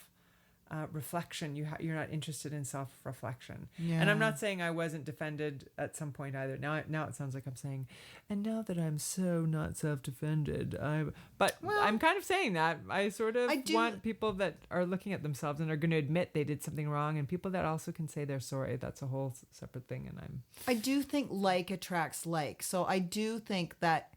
reflection. You're not interested in self-reflection. Yeah. And I'm not saying I wasn't defended at some point either. Now it sounds like I'm saying, and now that I'm so not self-defended, I'm kind of saying that. I want people that are looking at themselves and are going to admit they did something wrong, and people that also can say they're sorry. That's a whole separate thing. And I do think like attracts like. So I do think that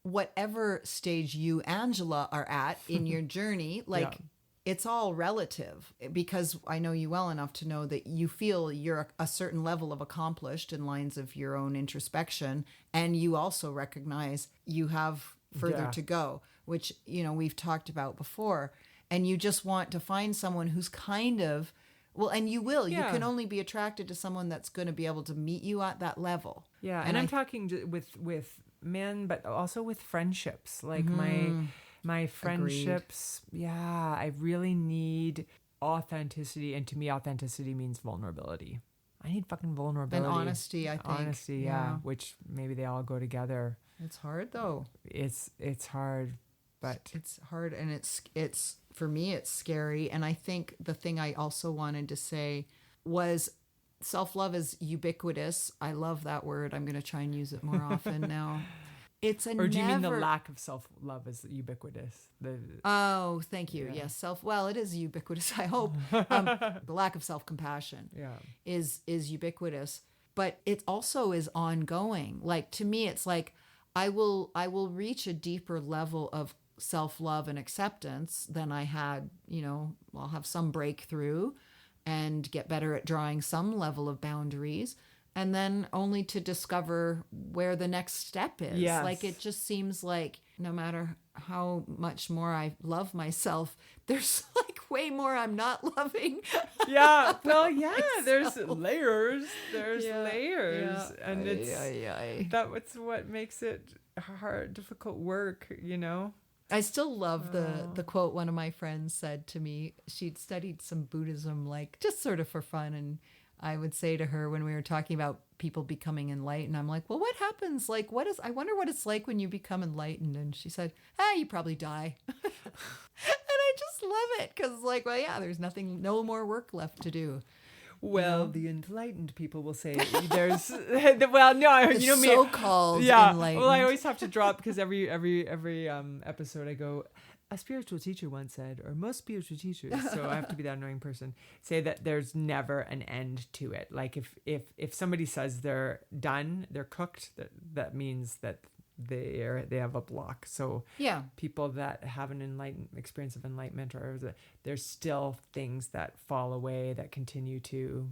whatever stage you, Angela, are at in your journey, like it's all relative, because I know you well enough to know that you feel you're a certain level of accomplished in lines of your own introspection. And you also recognize you have further to go, which, you know, we've talked about before. And you just want to find someone who's kind of, well, and you will, you can only be attracted to someone that's going to be able to meet you at that level. Yeah. And I'm talking with men, but also with friendships, like my friendships. Agreed. Yeah, I really need authenticity. And to me, authenticity means vulnerability. I need fucking vulnerability. And honesty, I think. Honesty, yeah. Which maybe they all go together. It's hard though. It's hard, but It's hard, and it's for me, it's scary. And I think the thing I also wanted to say was self-love is ubiquitous. I love that word. I'm going to try and use it more often now. It's a or do you mean the never- lack of self-love is ubiquitous? Oh, thank you. Yes, well, it is ubiquitous, I hope. The lack of self-compassion is ubiquitous, but it also is ongoing. Like, to me, it's like I will reach a deeper level of self-love and acceptance than I had, I'll have some breakthrough and get better at drawing some level of boundaries, and then only to discover where the next step is. Yes. Like, it just seems like no matter how much more I love myself, there's like way more I'm not loving. Yeah. Well, yeah, there's layers. There's layers. Yeah. And that's what makes it hard, difficult work, I still love the quote one of my friends said to me. She'd studied some Buddhism, like just sort of for fun. And I would say to her when we were talking about people becoming enlightened, I'm like, well, what happens? Like, I wonder what it's like when you become enlightened. And she said, you probably die. And I just love it because, like, well, yeah, there's no more work left to do. Well, the enlightened people will say there's well, no, The you know me, so-called yeah. enlightened. Well, I always have to drop because every episode I go, a spiritual teacher once said, or most spiritual teachers, so I have to be that annoying person, say that there's never an end to it. Like if somebody says they're done, they're cooked, that means that they have a block. So people that have an experience of enlightenment, or there's still things that fall away that continue to.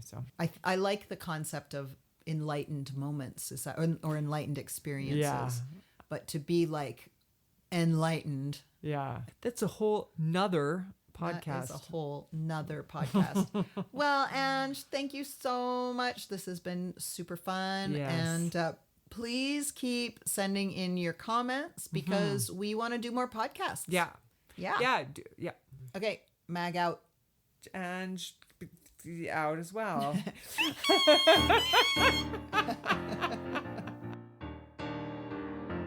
So I like the concept of enlightened moments, is that, or enlightened experiences. Yeah. But to be like enlightened, that's a whole nother podcast. That is a whole nother podcast. Well, Ange, thank you so much. This has been super fun. Yes. And please keep sending in your comments because we want to do more podcasts. Yeah. Okay, Mag out. And out as well.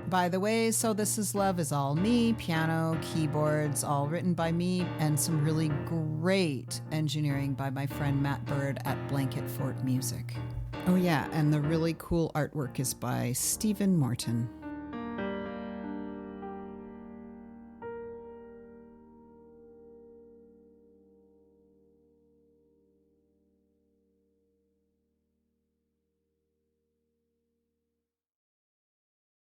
By the way, So This Is Love is all me, piano, keyboards, all written by me, and some really great engineering by my friend Matt Bird at Blanket Fort Music. Oh yeah, and the really cool artwork is by Stephen Morton.